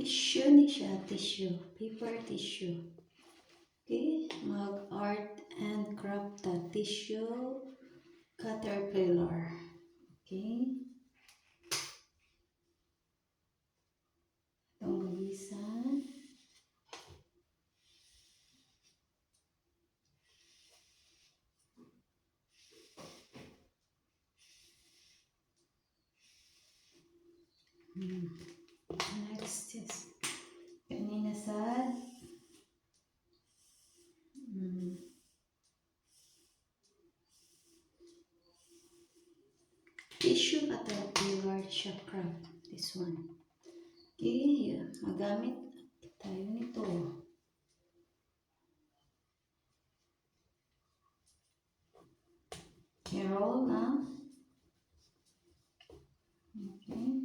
tissue ni siya, tissue, paper tissue. Okay, mag-art and craft the tissue caterpillar. Okay. Itong bagisan. Next is kanina sa tissue caterpillar chakra. This one. Okay, magamit tayo nito. I-roll na. Okay.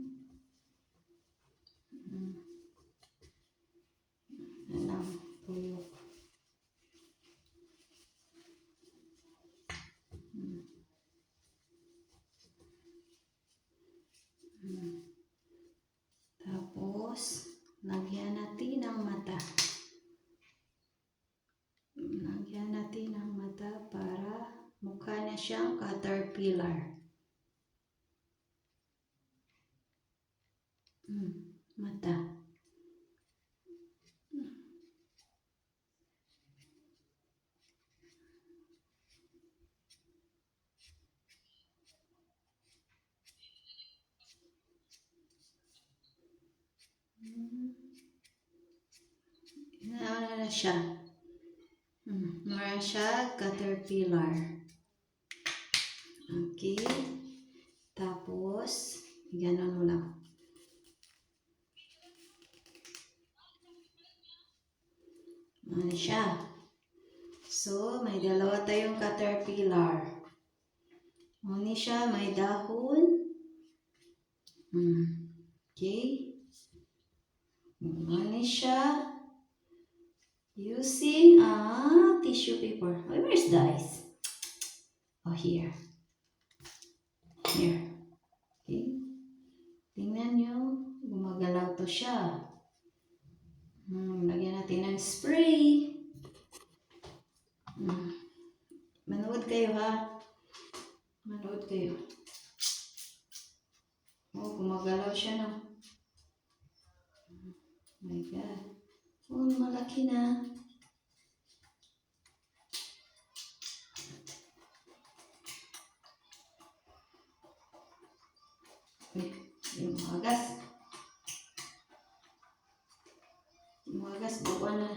Alam, tuyok. Tapos, lagyan natin ng mata. Lagyan natin ng mata para mukha na siyang caterpillar. Mata. Ano na siya? Mara siya caterpillar. Okay. Tapos, ganon mo lang. Ano siya? So, may dalawa tayong caterpillar. Ano siya? May dahon. Okay. Ano siya? Using a tissue paper. Oh, where's the ice? Oh, here. Here. Okay. Tingnan nyo. Gumagalaw to siya. Lagyan natin ng spray. Manood kayo ha. Manood kayo. Oh, gumagalaw siya na. Oh my God. Oh, malaki na. Yung magas. Yung magas, bawa na.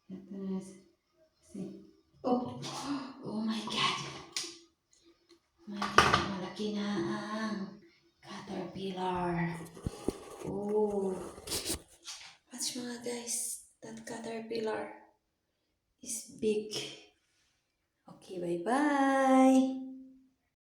Ito na. See. Oh! Oh my God! My God, malaki na ang caterpillar. Oh! Watch mga guys. That caterpillar is big. Okay, bye-bye!